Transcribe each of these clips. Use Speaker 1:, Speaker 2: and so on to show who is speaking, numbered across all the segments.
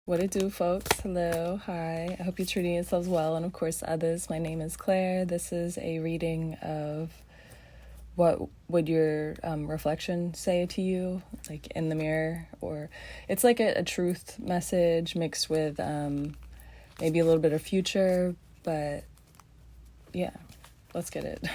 Speaker 1: What it do, folks? Hello, hi. I hope you're treating yourselves well, and of course others. My name is Claire. This is a reading of what would your reflection say to you, like in the mirror, or it's like a truth message mixed with maybe a little bit of future, but yeah, let's get it.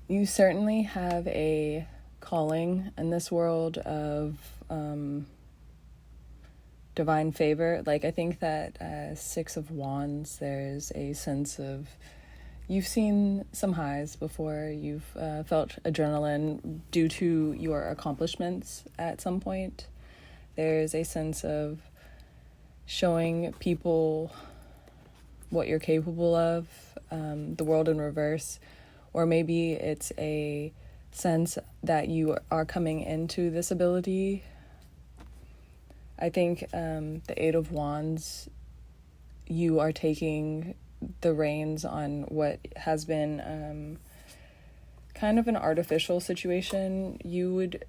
Speaker 1: You certainly have a calling in this world of divine favor. Like, I think that Six of Wands, there's a sense of you've seen some highs before. You've felt adrenaline due to your accomplishments at some point. There's a sense of showing people what you're capable of, the world in reverse. Or maybe it's a sense that you are coming into this ability. I think the Eight of Wands, you are taking the reins on what has been kind of an artificial situation you would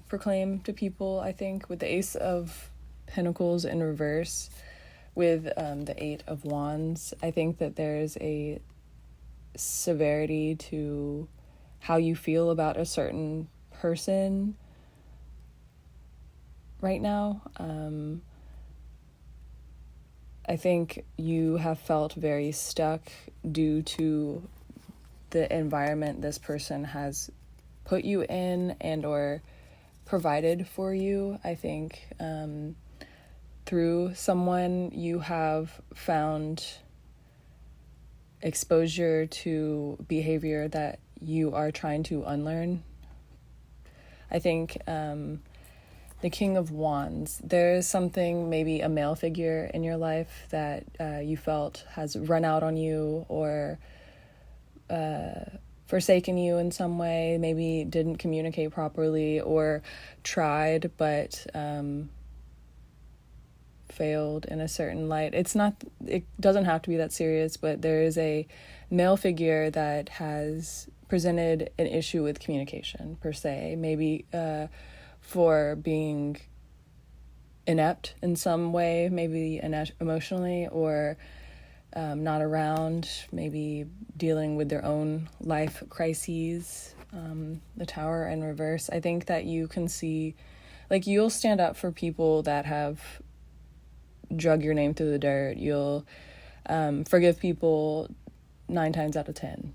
Speaker 1: proclaim to people, I think, with the Ace of Pentacles in reverse, with the Eight of Wands. I think that there's a severity to how you feel about a certain person right now. I think you have felt very stuck due to the environment this person has put you in and or provided for you. I think through someone you have found exposure to behavior that you are trying to unlearn. I think the King of Wands, there is something, maybe a male figure in your life that you felt has run out on you or forsaken you in some way, maybe didn't communicate properly or tried but failed in a certain light. It doesn't have to be that serious, but there is a male figure that has presented an issue with communication per se, maybe for being inept in some way, maybe emotionally, or not around, maybe dealing with their own life crises. The Tower in reverse. I think that you can see, like, you'll stand up for people that have drug your name through the dirt. You'll forgive people 9 times out of 10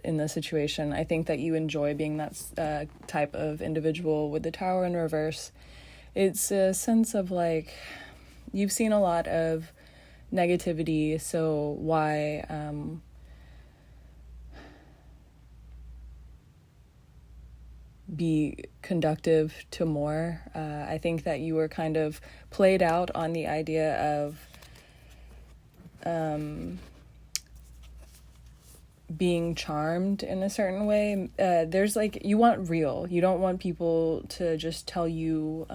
Speaker 1: in the situation. I think that you enjoy being that type of individual. With the Tower in reverse, it's a sense of like you've seen a lot of negativity, so why be conductive to more. I think that you were kind of played out on the idea of being charmed in a certain way. There's like, you want real. You don't want people to just tell you,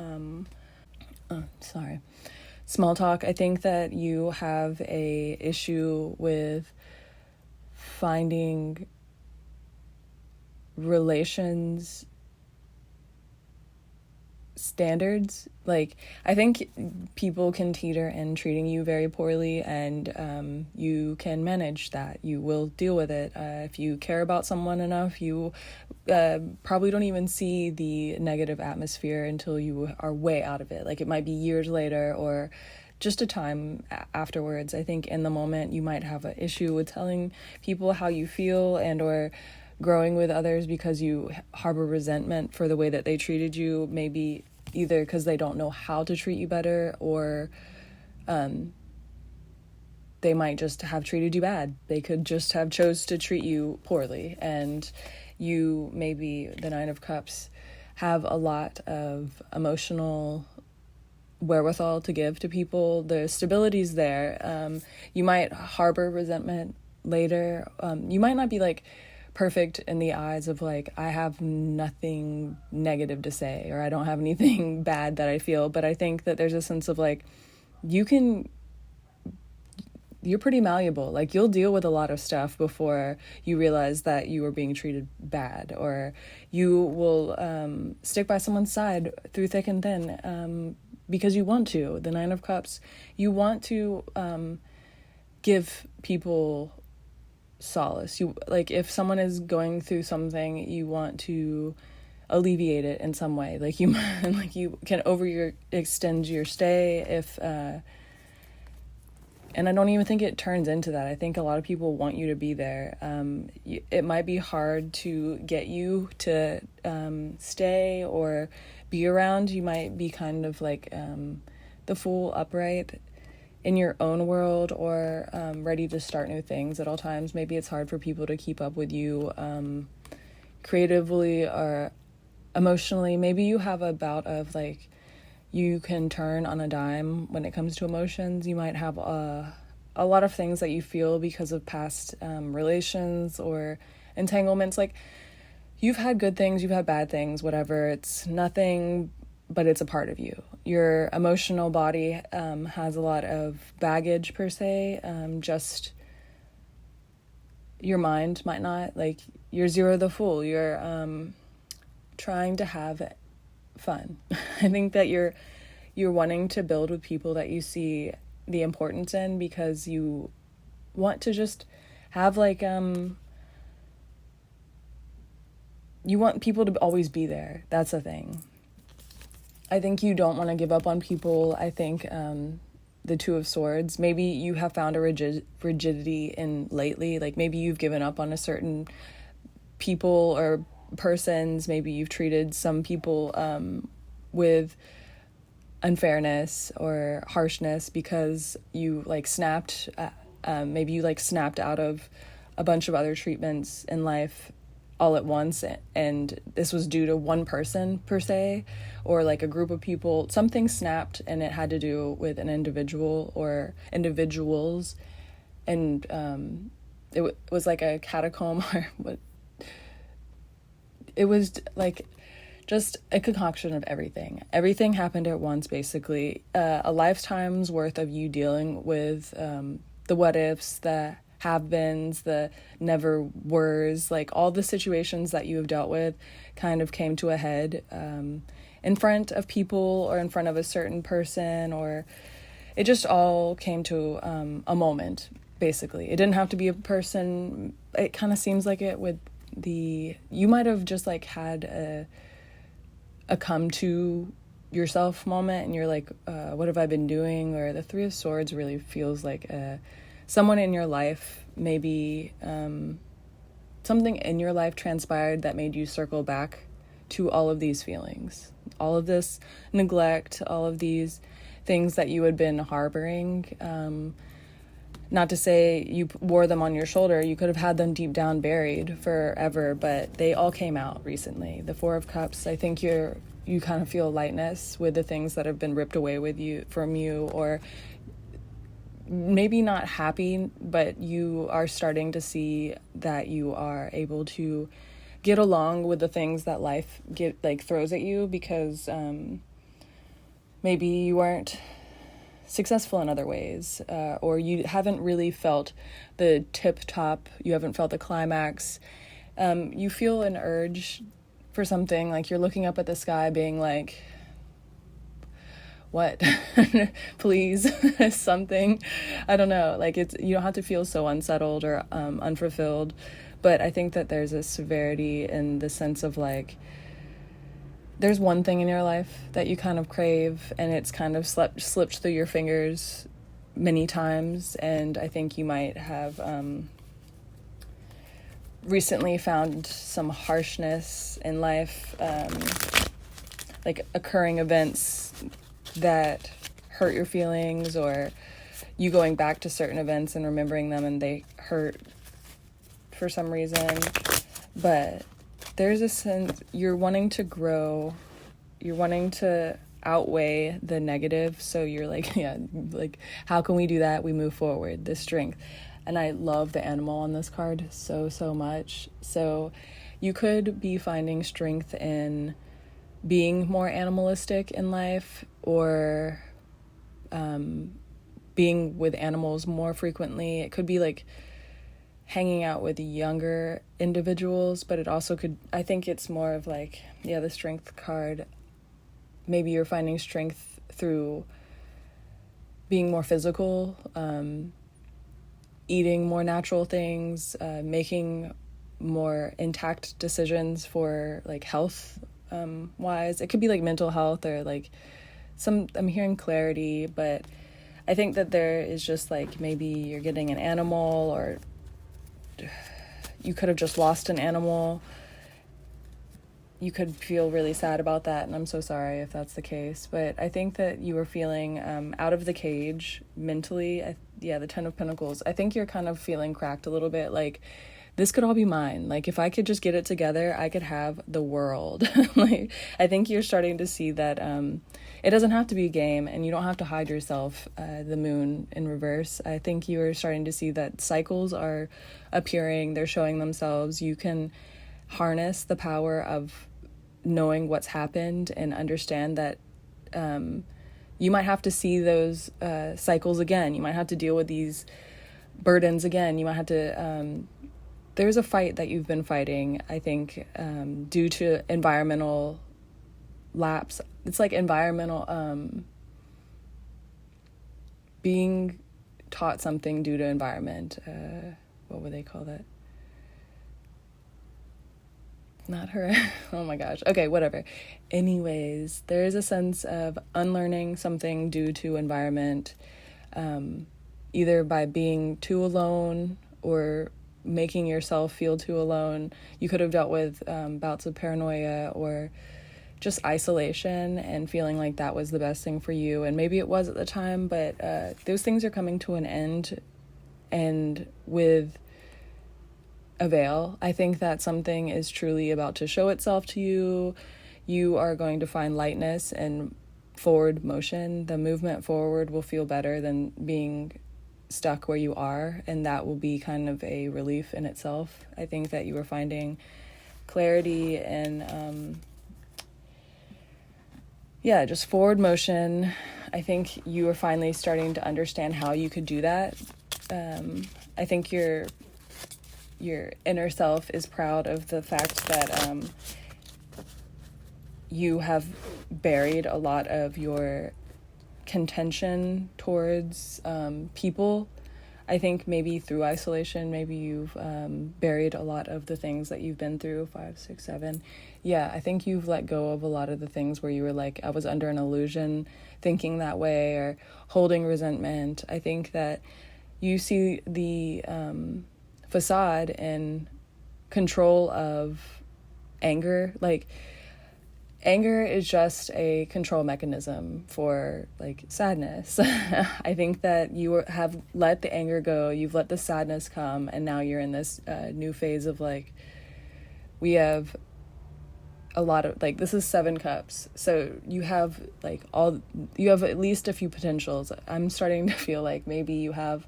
Speaker 1: small talk. I think that you have a issue with finding relations standards. Like, I think people can teeter in treating you very poorly, and you can manage that. You will deal with it. If you care about someone enough, you probably don't even see the negative atmosphere until you are way out of it. Like, it might be years later or just a time afterwards. I think in the moment you might have an issue with telling people how you feel and or growing with others because you harbor resentment for the way that they treated you, maybe either because they don't know how to treat you better, or they might just have treated you bad. They could just have chose to treat you poorly, and you, maybe the Nine of Cups, have a lot of emotional wherewithal to give to people. The stability's there. You might harbor resentment later. You might not be like perfect in the eyes of like, I have nothing negative to say, or I don't have anything bad that I feel, but I think that there's a sense of like, you can you're pretty malleable. Like, you'll deal with a lot of stuff before you realize that you are being treated bad, or you will stick by someone's side through thick and thin because you want to. The Nine of Cups, you want to give people solace. You, like, if someone is going through something, you want to alleviate it in some way. Like, you can extend your stay if and I don't even think it turns into that. I think a lot of people want you to be there. It might be hard to get you to stay or be around. You might be kind of like the fool upright in your own world, or ready to start new things at all times. Maybe it's hard for people to keep up with you creatively or emotionally. Maybe you have a bout of, like, you can turn on a dime when it comes to emotions. You might have a lot of things that you feel because of past relations or entanglements. Like, you've had good things, you've had bad things, whatever. It's nothing, but it's a part of you. Your emotional body has a lot of baggage, per se. Just your mind might not. Like, you're Zero the Fool. You're trying to have fun. I think that you're wanting to build with people that you see the importance in, because you want to just have, like, you want people to always be there. That's the thing. I think you don't want to give up on people. I think the Two of Swords, maybe you have found a rigidity in lately. Like, maybe you've given up on a certain people or persons. Maybe you've treated some people with unfairness or harshness because you, like, snapped. Maybe you, like, snapped out of a bunch of other treatments in life all at once, and this was due to one person, per se, or like a group of people. Something snapped, and it had to do with an individual or individuals, and it was like a catacomb, or what. It was like just a concoction of everything. Everything happened at once, basically. A lifetime's worth of you dealing with the what ifs, the have-beens, the never weres, like all the situations that you have dealt with kind of came to a head in front of people or in front of a certain person, or it just all came to a moment, basically. It didn't have to be a person. It kind of seems like it with you might have just like had a come to yourself moment, and you're like, what have I been doing? Or the Three of Swords really feels like someone in your life, maybe something in your life transpired that made you circle back to all of these feelings, all of this neglect, all of these things that you had been harboring. Not to say you wore them on your shoulder. You could have had them deep down buried forever, but they all came out recently. The Four of Cups, I think you kind of feel lightness with the things that have been ripped away from you, or maybe not happy, but you are starting to see that you are able to get along with the things that life throws at you, because maybe you weren't successful in other ways, or you haven't really felt the tip top, you haven't felt the climax. You feel an urge for something, like you're looking up at the sky being like, what? Please, something. I don't know. Like, you don't have to feel so unsettled or unfulfilled, but I think that there's a severity in the sense of, like, there's one thing in your life that you kind of crave, and it's kind of slipped through your fingers many times, and I think you might have recently found some harshness in life, like occurring events that hurt your feelings, or you going back to certain events and remembering them and they hurt for some reason. But there's a sense you're wanting to grow, you're wanting to outweigh the negative, so you're like, yeah, like, how can we do that? We move forward, the strength. And I love the animal on this card so much. So you could be finding strength in being more animalistic in life, or being with animals more frequently. It could be like hanging out with younger individuals, but it also could, I think it's more of like, yeah, the strength card. Maybe you're finding strength through being more physical, eating more natural things, making more intact decisions for like health wise. It could be like mental health or like I'm hearing clarity, but I think that there is just like maybe you're getting an animal, or you could have just lost an animal. You could feel really sad about that, and I'm so sorry if that's the case. But I think that you were feeling out of the cage mentally. The Ten of Pentacles. I think you're kind of feeling cracked a little bit, like, this could all be mine. Like, if I could just get it together, I could have the world. Like, I think you're starting to see that it doesn't have to be a game, and you don't have to hide yourself, the moon in reverse. I think you are starting to see that cycles are appearing. They're showing themselves. You can harness the power of knowing what's happened and understand that you might have to see those cycles again. You might have to deal with these burdens again. You might have to there's a fight that you've been fighting, I think, due to environmental lapse. It's like environmental being taught something due to environment. What would they call that? Not her. Oh my gosh. Okay, whatever. Anyways, there is a sense of unlearning something due to environment, either by being too alone or making yourself feel too alone. You could have dealt with bouts of paranoia or just isolation and feeling like that was the best thing for you. And maybe it was at the time, but those things are coming to an end, and with avail. I think that something is truly about to show itself to you. You are going to find lightness and forward motion. The movement forward will feel better than being stuck where you are, and that will be kind of a relief in itself. I think that you are finding clarity and just forward motion. I think you are finally starting to understand how you could do that. I think your inner self is proud of the fact that you have buried a lot of your contention towards people. I think maybe through isolation, maybe you've buried a lot of the things that you've been through. 5, 6, 7. Yeah, I think you've let go of a lot of the things where you were like, I was under an illusion thinking that way, or holding resentment. I think that you see the facade and control of anger. Like, anger is just a control mechanism for like sadness. I think that you have let the anger go, you've let the sadness come, and now you're in this new phase of like, we have a lot of like, this is 7 cups, so you have at least a few potentials. I'm starting to feel like maybe you have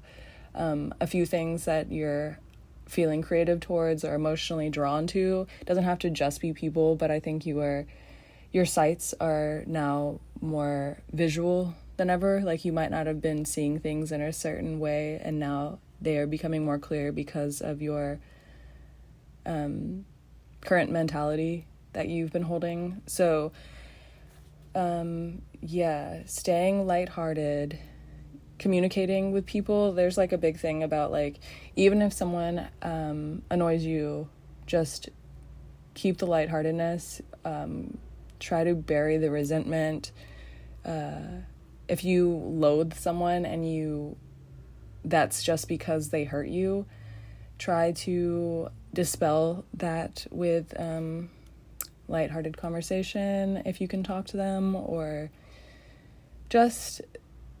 Speaker 1: a few things that you're feeling creative towards or emotionally drawn to. It doesn't have to just be people, but I think your sights are now more visual than ever. Like, you might not have been seeing things in a certain way, and now they are becoming more clear because of your current mentality that you've been holding. So staying lighthearted, communicating with people. There's like a big thing about like, even if someone annoys you, just keep the lightheartedness. Try to bury the resentment. If you loathe someone and that's just because they hurt you, try to dispel that with lighthearted conversation if you can talk to them, or just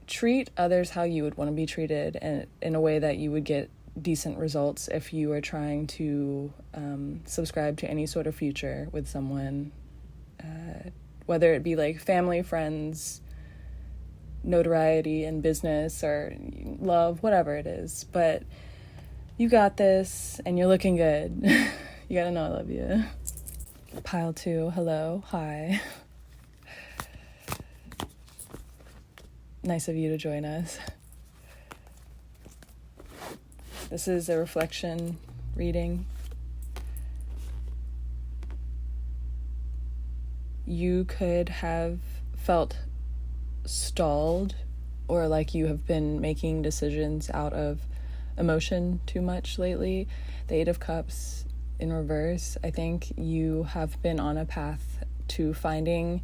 Speaker 1: treat others how you would want to be treated, and in a way that you would get decent results if you are trying to subscribe to any sort of future with someone, whether it be like family, friends, notoriety in business, or love, whatever it is. But you got this, and you're looking good. You gotta know I love you. Pile 2, hello, hi. Nice of you to join us. This is a reflection reading. You could have felt stalled, or like you have been making decisions out of emotion too much lately. The Eight of Cups in reverse. I think you have been on a path to finding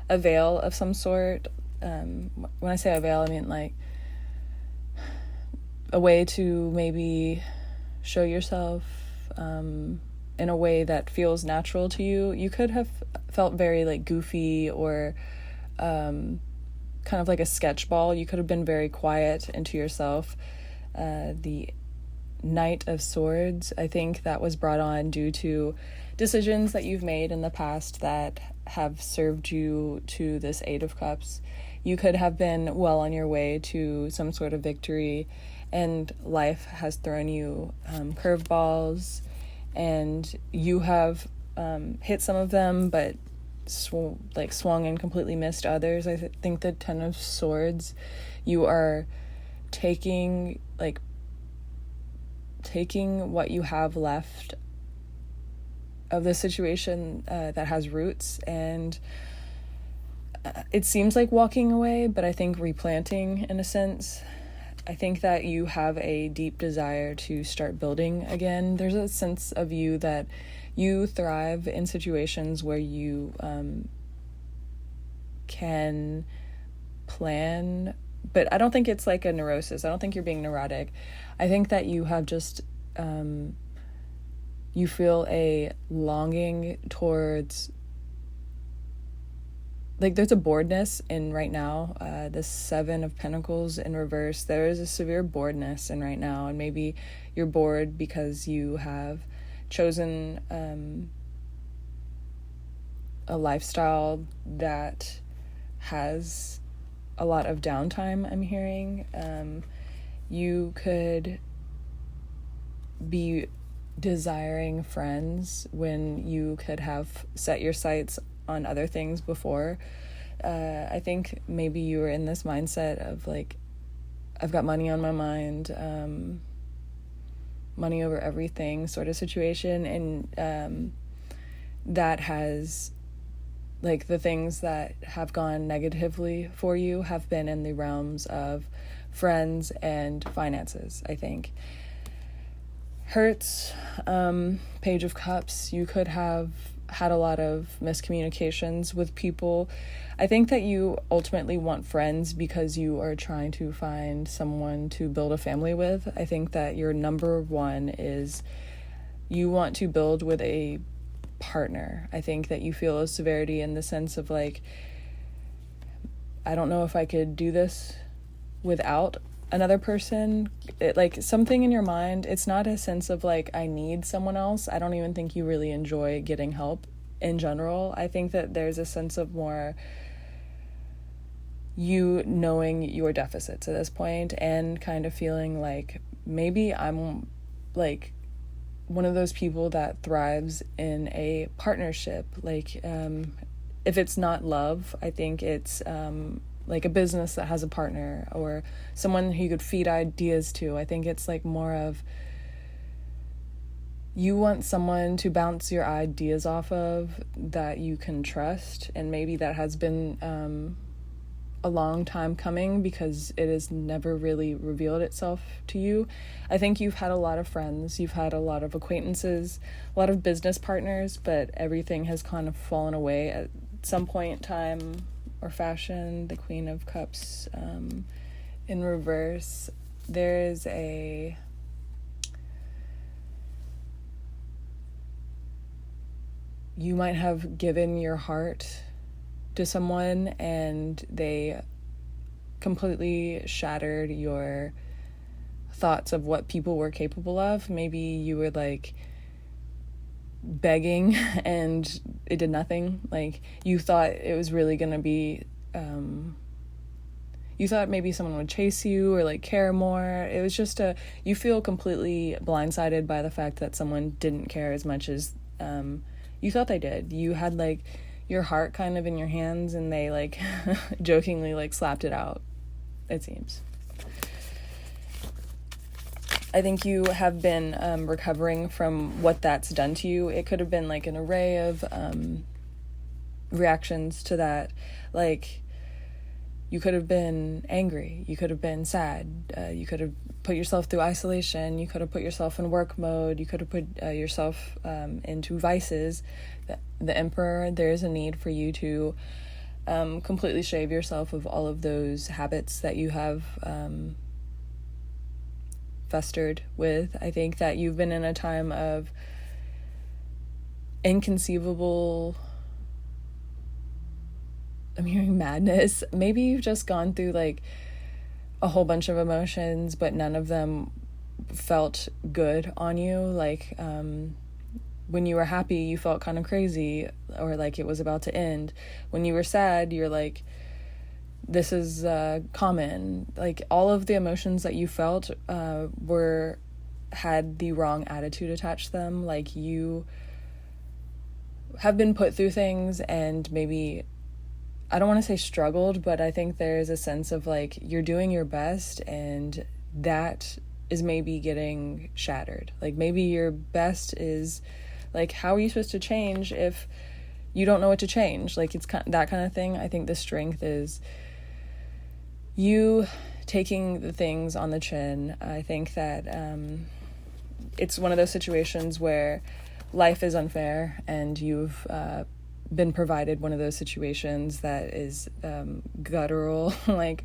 Speaker 1: a veil of some sort. When I say a veil, I mean like a way to maybe show yourself in a way that feels natural to you. You could have felt very like goofy or kind of like a sketch ball. You could have been very quiet into yourself. The Knight of Swords, I think that was brought on due to decisions that you've made in the past that have served you to this Eight of Cups. You could have been well on your way to some sort of victory, and life has thrown you curveballs, and you have hit some of them, but swung and completely missed others. I think the Ten of Swords, you are taking what you have left of the situation that has roots, and it seems like walking away, but I think replanting in a sense. I think that you have a deep desire to start building again. There's a sense of you that you thrive in situations where you can plan, but I don't think it's like a neurosis. I don't think you're being neurotic. I think that you have just, you feel a longing towards, like there's a boredness in right now, the Seven of Pentacles in reverse. There is a severe boredness in right now, and maybe you're bored because you have chosen a lifestyle that has a lot of downtime, I'm hearing. You could be desiring friends when you could have set your sights on other things before. I think maybe you were in this mindset of like, I've got money on my mind, money over everything sort of situation, and that has, like, the things that have gone negatively for you have been in the realms of friends and finances, I think. Hurts, Page of Cups, you could have had a lot of miscommunications with people. I think that you ultimately want friends because you are trying to find someone to build a family with. I think that your number one is you want to build with a partner. I think that you feel a severity in the sense of like, I don't know if I could do this without another person. Like something in your mind, it's not a sense of like, I need someone else. I don't even think you really enjoy getting help in general. I think that there's a sense of more you knowing your deficits at this point and kind of feeling like maybe I'm like one of those people that thrives in a partnership. Like if it's not love, I think it's like a business that has a partner or someone who you could feed ideas to. I think it's like more of you want someone to bounce your ideas off of that you can trust, and maybe that has been a long time coming because it has never really revealed itself to you. I think you've had a lot of friends, you've had a lot of acquaintances, a lot of business partners, but everything has kind of fallen away at some point in time or fashion. The Queen of Cups in reverse. There is a you might have given your heart to someone and they completely shattered your thoughts of what people were capable of. Maybe you were like begging and it did nothing. Like you thought it was really gonna be you thought maybe someone would chase you or like care more. It was just you feel completely blindsided by the fact that someone didn't care as much as you thought they did. You had like your heart kind of in your hands and they like jokingly like slapped it out, it seems. I think you have been recovering from what that's done to you. It could have been like an array of reactions to that. Like, you could have been angry, you could have been sad, you could have put yourself through isolation, you could have put yourself in work mode, you could have put yourself into vices. The Emperor, there's a need for you to completely shave yourself of all of those habits that you have festered with. I think that you've been in a time of inconceivable, I'm hearing madness. Maybe you've just gone through like a whole bunch of emotions, but none of them felt good on you. Like when you were happy, you felt kind of crazy, or like it was about to end. When you were sad, you're like, this is common. Like, all of the emotions that you felt had the wrong attitude attached to them. Like, you have been put through things and maybe, I don't want to say struggled, but I think there's a sense of like you're doing your best and that is maybe getting shattered. Like, maybe your best is like, how are you supposed to change if you don't know what to change? Like, it's that kind of thing. I think the strength is you taking the things on the chin. I think that it's one of those situations where life is unfair and you've been provided one of those situations that is guttural. Like,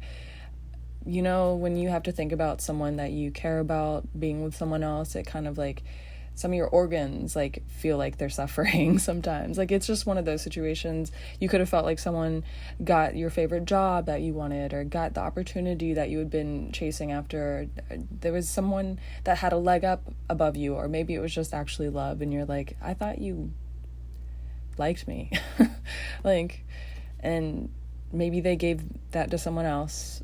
Speaker 1: you know, when you have to think about someone that you care about being with someone else, it kind of like some of your organs like feel like they're suffering sometimes. Like, it's just one of those situations. You could have felt like someone got your favorite job that you wanted, or got the opportunity that you had been chasing after. There was someone that had a leg up above you, or maybe it was just actually love and you're like, I thought you liked me. Like, and maybe they gave that to someone else.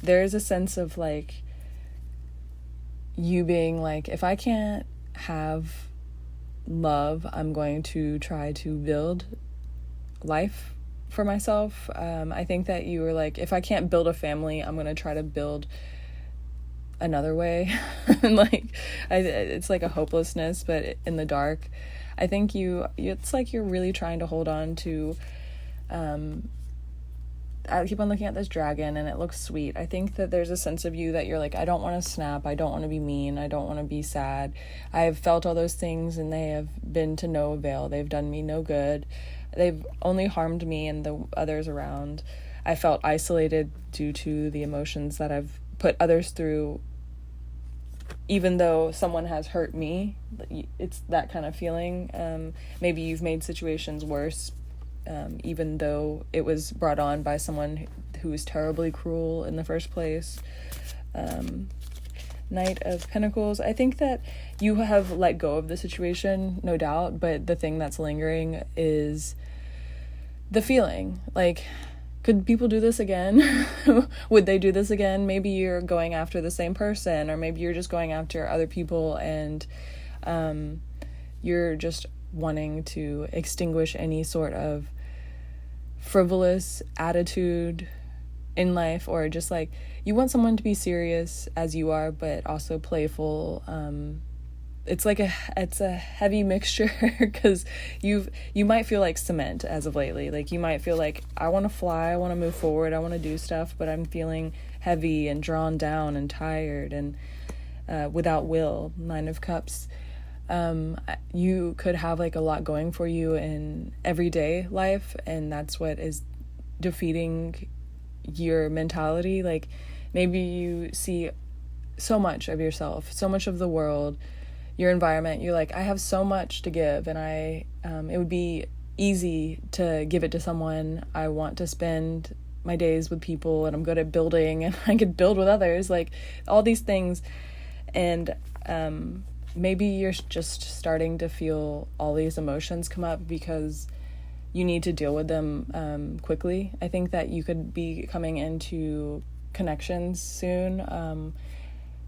Speaker 1: There's a sense of like you being like, if I can't have love, I'm going to try to build life for myself. I think that you were like, if I can't build a family, I'm going to try to build another way. And like, it's like a hopelessness, but in the dark. I think it's like you're really trying to hold on to, I keep on looking at this dragon and it looks sweet. I think that there's a sense of you that you're like, I don't want to snap, I don't want to be mean, I don't want to be sad. I have felt all those things and they have been to no avail. They've done me no good. They've only harmed me and the others around. I felt isolated due to the emotions that I've put others through. Even though someone has hurt me, it's that kind of feeling. Maybe you've made situations worse, even though it was brought on by someone who was terribly cruel in the first place. Knight of Pentacles. I think that you have let go of the situation, no doubt, but the thing that's lingering is the feeling. Like, could people do this again? Would they do this again? Maybe you're going after the same person, or maybe you're just going after other people and you're just wanting to extinguish any sort of frivolous attitude in life, or just like you want someone to be serious as you are, but also playful. It's a heavy mixture because you might feel like cement as of lately. Like, you might feel like, I want to fly, I want to move forward, I want to do stuff, but I'm feeling heavy and drawn down and tired and without will. 9 of Cups. You could have like a lot going for you in everyday life, and that's what is defeating your mentality. Like, maybe you see so much of yourself, so much of the world, your environment. You're like, I have so much to give, and it would be easy to give it to someone. I want to spend my days with people, and I'm good at building, and I could build with others, like all these things. And maybe you're just starting to feel all these emotions come up because you need to deal with them quickly. I think that you could be coming into connections soon.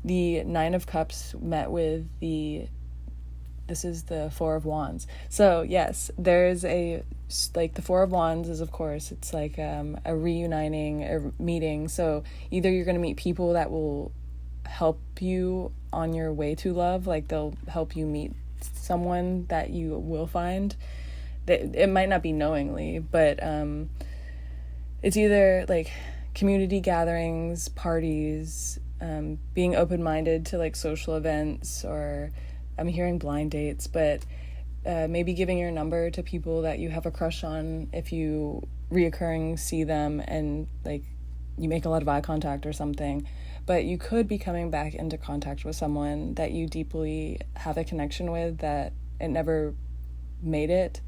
Speaker 1: The 9 of Cups met with this is the 4 of Wands. So yes, there's the 4 of Wands is, of course, it's like a reuniting, a meeting. So either you're going to meet people that will help you on your way to love. Like, they'll help you meet someone that you will find. It might not be knowingly, but it's either like community gatherings, parties, being open-minded to like social events, or I'm hearing blind dates, but maybe giving your number to people that you have a crush on if you reoccurring see them and like you make a lot of eye contact or something. But you could be coming back into contact with someone that you deeply have a connection with that it never made it.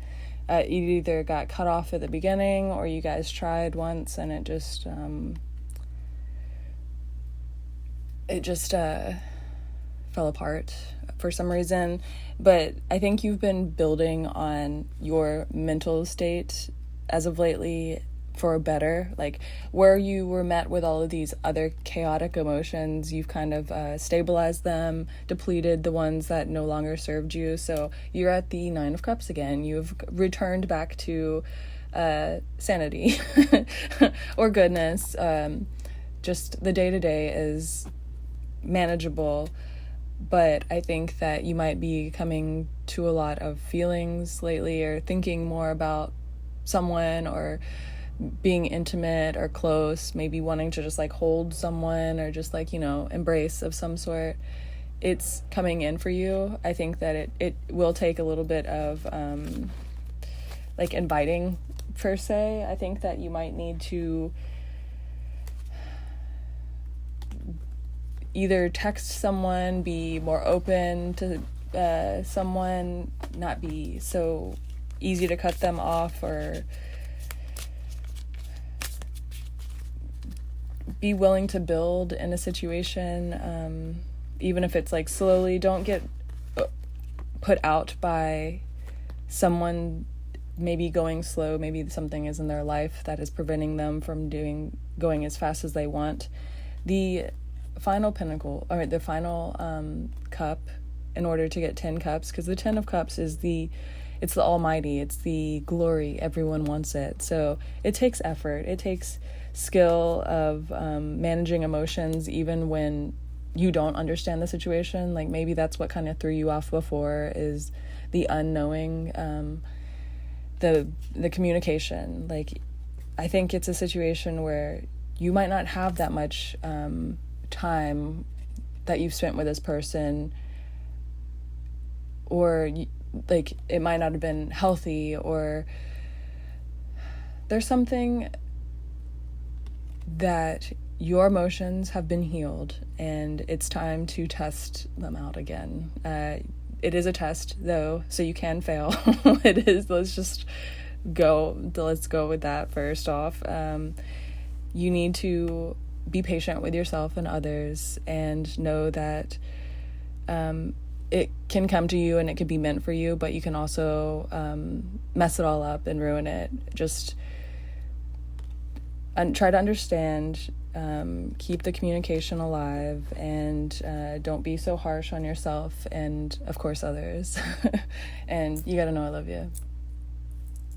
Speaker 1: It either got cut off at the beginning, or you guys tried once and it just fell apart for some reason. But I think you've been building on your mental state as of lately for a better, like where you were met with all of these other chaotic emotions, you've kind of stabilized them, depleted the ones that no longer served you. So you're at the 9 of Cups again. You've returned back to sanity or goodness. Just the day-to-day is manageable, but I think that you might be coming to a lot of feelings lately, or thinking more about someone, or being intimate or close, maybe wanting to just like hold someone, or just like, embrace of some sort. It's coming in for you. I think that it will take a little bit of like inviting per se. I think that you might need to either text someone, be more open to someone, not be so easy to cut them off, or be willing to build in a situation, even if it's like slowly. Don't get put out by someone maybe going slow. Maybe something is in their life that is preventing them from going as fast as they want. The final pinnacle, or the final cup, in order to get 10 cups, because the 10 of Cups is it's the almighty, it's the glory, everyone wants it. So it takes effort, it takes skill of managing emotions, even when you don't understand the situation. Like, maybe that's what kind of threw you off before, is the unknowing, the communication. Like, I think it's a situation where you might not have that much time that you've spent with this person, or like it might not have been healthy, or there's something that your emotions have been healed and it's time to test them out again. It is a test though, so you can fail. It is. Let's go with that first off. You need to be patient with yourself and others, and know that it can come to you and it can be meant for you, but you can also mess it all up and ruin it. Just try to understand, keep the communication alive, and don't be so harsh on yourself and, of course, others. And you gotta know I love you.